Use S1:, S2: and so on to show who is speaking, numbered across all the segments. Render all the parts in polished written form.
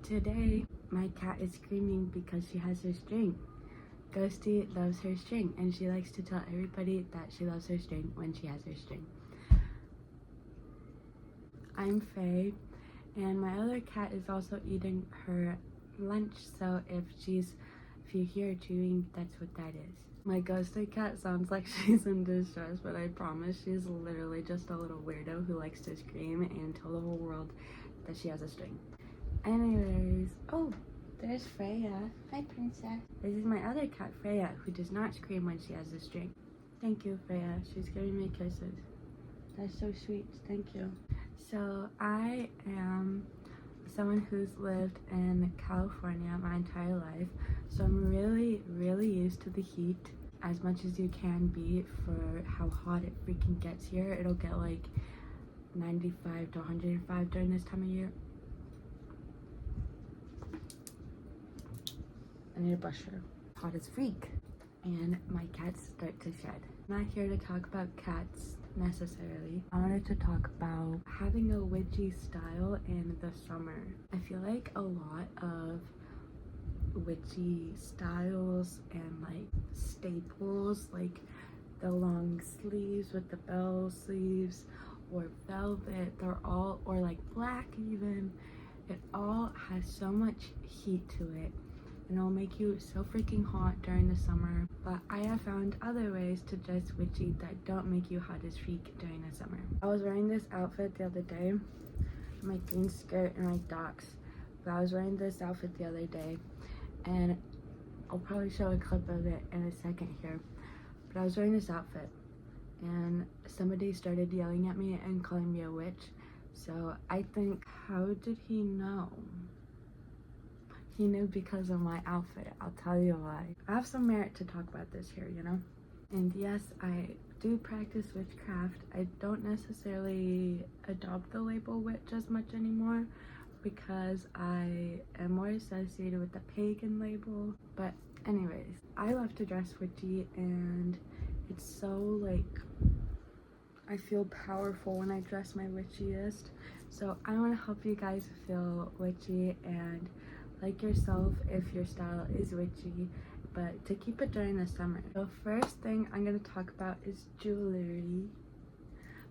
S1: Today, my cat is screaming because she has her string. Ghosty loves her string, and she likes to tell everybody that she loves her string when she has her string. I'm Faye, and my other cat is also eating her lunch, so if you hear her chewing, that's what that is. My ghosted cat sounds like she's in distress, but I promise she's literally just a little weirdo who likes to scream and tell the whole world that she has a string. Anyways, oh, there's Freya. Hi, princess. This is my other cat, Freya, who does not scream when she has a string. Thank you, Freya. She's giving me kisses. That's so sweet. Thank you. So I am someone who's lived in California my entire life, so I'm really used to the heat as much as you can be for how hot it freaking gets here. It'll get like 95 to 105 during this time of year. I need a brusher. Hot as freak. And my cats start to shed. I'm not here to talk about cats necessarily. I wanted to talk about having a witchy style in the summer. I feel like a lot of witchy styles and like staples, like the long sleeves with the bell sleeves or velvet, they're all, or like black even, it all has so much heat to it. And it'll make you so freaking hot during the summer. But I have found other ways to dress witchy that don't make you hot as freak during the summer. I was wearing this outfit the other day, my green skirt and my docks. But I was wearing this outfit the other day, and I'll probably show a clip of it in a second here. But I was wearing this outfit, and somebody started yelling at me and calling me a witch. So I think, how did he know? He knew because of my outfit. I'll tell you why. I have some merit to talk about this here, you know? And yes, I do practice witchcraft. I don't necessarily adopt the label witch as much anymore because I am more associated with the pagan label. But anyways, I love to dress witchy, and it's so like, I feel powerful when I dress my witchiest. So I want to help you guys feel witchy and like yourself if your style is witchy, but to keep it during the summer. The first thing I'm going to talk about is jewelry,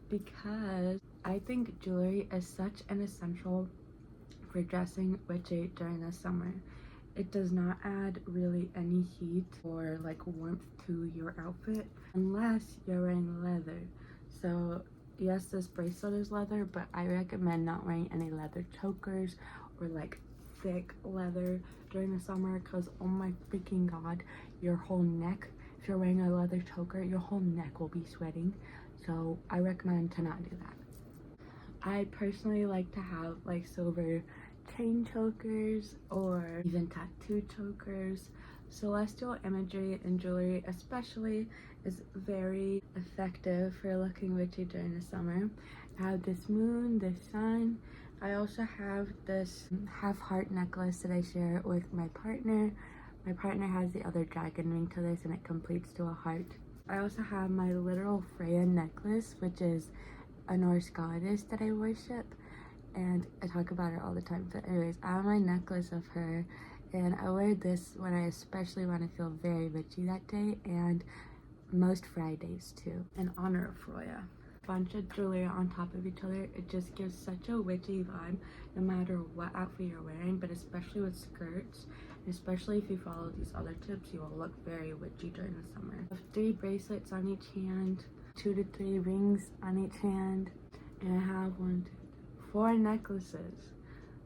S1: because I think jewelry is such an essential for dressing witchy during the summer. It does not add really any heat or like warmth to your outfit unless you're wearing leather. So yes, this bracelet is leather, but I recommend not wearing any leather chokers or like thick leather during the summer, because oh my freaking god, your whole neck, if you're wearing a leather choker, your whole neck will be sweating. So I recommend to not do that. I personally like to have like silver chain chokers or even tattoo chokers. Celestial imagery in jewelry especially is very effective for looking witchy during the summer. I have this moon, this sun. I also have this half heart necklace that I share with my partner. My partner has the other dragon ring to this, and it completes to a heart. I also have my literal Freya necklace, which is a Norse goddess that I worship, and I talk about her all the time. But anyways, I have my necklace of her, and I wear this when I especially want to feel very witchy that day, and most Fridays too, in honor of Freya. Bunch of jewelry on top of each other, it just gives such a witchy vibe no matter what outfit you're wearing, but especially with skirts, especially if you follow these other tips, you will look very witchy during the summer. I have 3 bracelets on each hand, 2 to 3 rings on each hand, and I have 4 necklaces.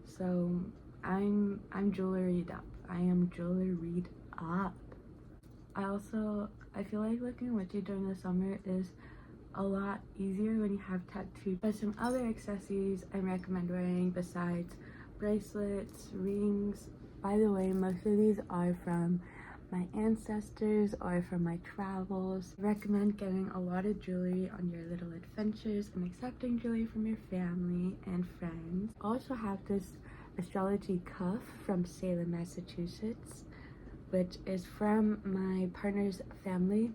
S1: So I'm jewelried up. I am jewelried up. I feel like looking witchy during the summer is a lot easier when you have tattoos. But some other accessories I recommend wearing besides bracelets, rings. By the way, most of these are from my ancestors or from my travels. I recommend getting a lot of jewelry on your little adventures and accepting jewelry from your family and friends. I also have this astrology cuff from Salem, Massachusetts, which is from my partner's family,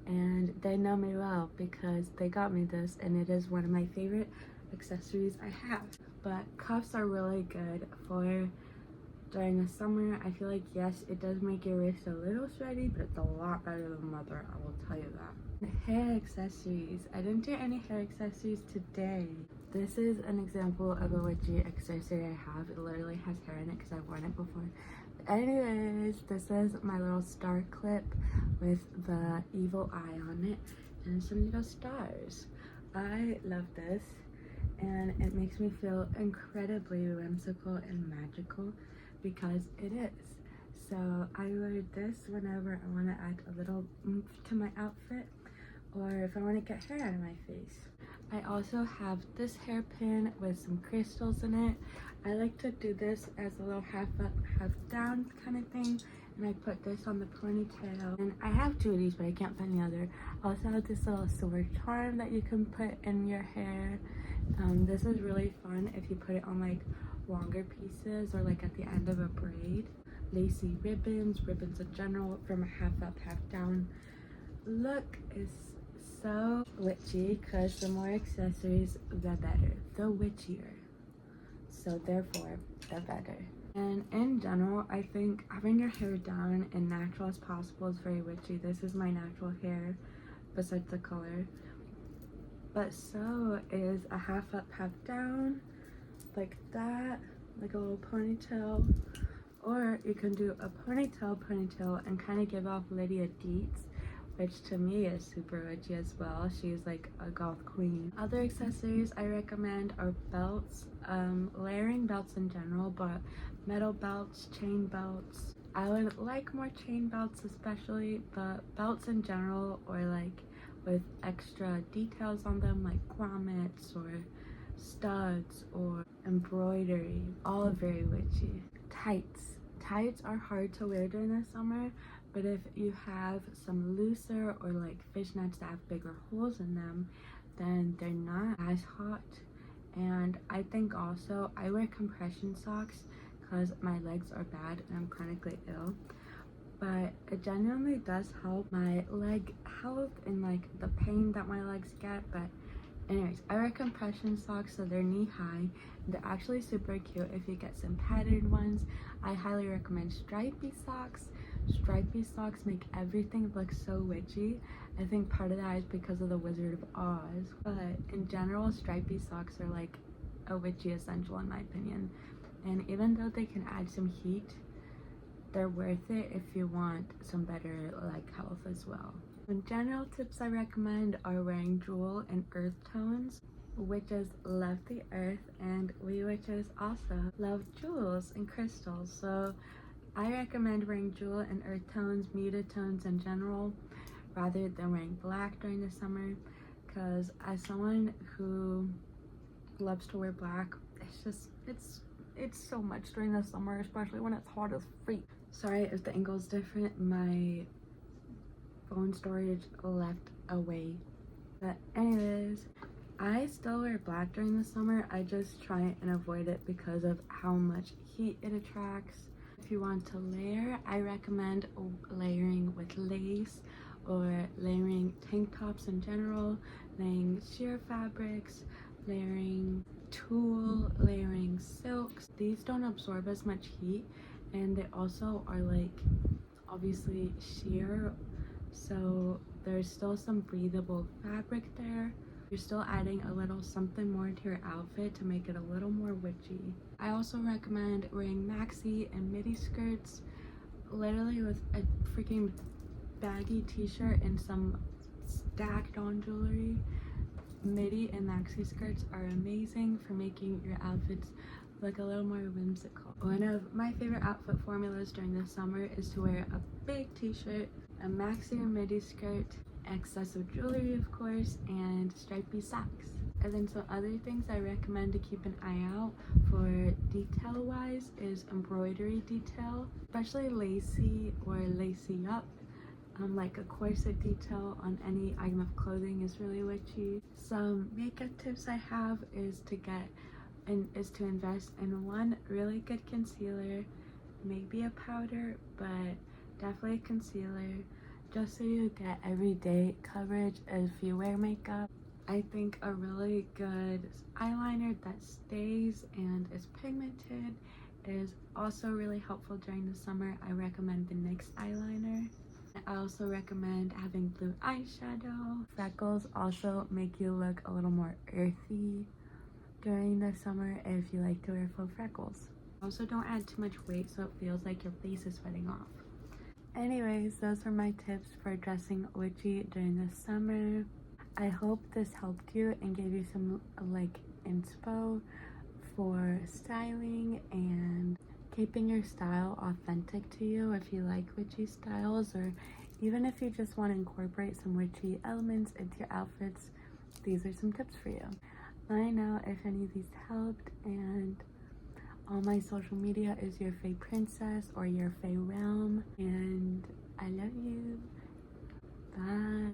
S1: and they know me well because they got me this, and it is one of my favorite accessories I have. But cuffs are really good for during the summer. I feel like, yes, it does make your wrist a little sweaty, but it's a lot better than leather, I will tell you that. Hair accessories. I didn't do any hair accessories today. This is an example of a witchy accessory I have. It literally has hair in it because I've worn it before. But anyways, this is my little star clip with the evil eye on it and some little stars. I love this, and it makes me feel incredibly whimsical and magical because it is. So I wear this whenever I want to add a little oomph to my outfit, or if I want to get hair out of my face. I also have this hairpin with some crystals in it. I like to do this as a little half up, half down kind of thing, and I put this on the ponytail. And I have two of these, but I can't find the other. I also have this little silver charm that you can put in your hair. This is really fun if you put it on like longer pieces or like at the end of a braid. Lacy ribbons in general, from a half up, half down look is so witchy, because the more accessories, the better, the witchier. So therefore, the better. And in general, I think having your hair down and natural as possible is very witchy. This is my natural hair, besides the color. But so is a half up, half down, like that, like a little ponytail. Or you can do a ponytail, and kind of give off Lydia Deetz, which to me is super witchy as well. She's like a goth queen. Other accessories I recommend are belts, layering belts in general, but metal belts, chain belts. I would like more chain belts especially, but belts in general, or like with extra details on them, like grommets or studs or embroidery, all very witchy. Tights are hard to wear during the summer, but if you have some looser or like fishnets that have bigger holes in them, then they're not as hot. And I think also I wear compression socks because my legs are bad and I'm chronically ill, but it genuinely does help my leg health and like the pain that my legs get. But anyways, I wear compression socks, so they're knee high. They're actually super cute if you get some patterned ones. I highly recommend stripy socks. Stripy socks make everything look so witchy. I think part of that is because of the Wizard of Oz, but in general, stripy socks are like a witchy essential in my opinion. And even though they can add some heat, they're worth it if you want some better like health as well. Some general tips I recommend are wearing jewel and earth tones. Witches love the earth, and we witches also love jewels and crystals. So I recommend wearing jewel and earth tones, muted tones in general, rather than wearing black during the summer, because as someone who loves to wear black, it's so much during the summer, especially when it's hot as freak. Sorry if the angle is different, my phone storage left away. But anyways, I still wear black during the summer. I just try and avoid it because of how much heat it attracts. If you want to layer, I recommend layering with lace, or layering tank tops in general, layering sheer fabrics, layering tulle, layering silks. These don't absorb as much heat, and they also are like obviously sheer, so there's still some breathable fabric there. You're still adding a little something more to your outfit to make it a little more witchy. I also recommend wearing maxi and midi skirts, literally with a freaking baggy t-shirt and some stacked on jewelry. Midi and maxi skirts are amazing for making your outfits look a little more whimsical. One of my favorite outfit formulas during the summer is to wear a big t-shirt, a maxi or midi skirt, excessive jewelry of course, and stripy socks. And then some other things I recommend to keep an eye out for detail wise is embroidery detail, especially lacy or lacy up. Like a corset detail on any item of clothing is really witchy. Some makeup tips I have is to invest in one really good concealer, maybe a powder, but definitely a concealer, just so you get everyday coverage if you wear makeup. I think a really good eyeliner that stays and is pigmented is also really helpful during the summer. I recommend the NYX eyeliner. I also recommend having blue eyeshadow. Freckles also make you look a little more earthy during the summer if you like to wear faux freckles. Also, don't add too much weight so it feels like your face is sweating off. Anyways, those were my tips for dressing witchy during the summer. I hope this helped you and gave you some like inspo for styling and keeping your style authentic to you if you like witchy styles, or even if you just want to incorporate some witchy elements into your outfits. These are some tips for you. Let me know if any of these helped, and all my social media is your Fae Princess or your Fae Realm, and I love you. Bye.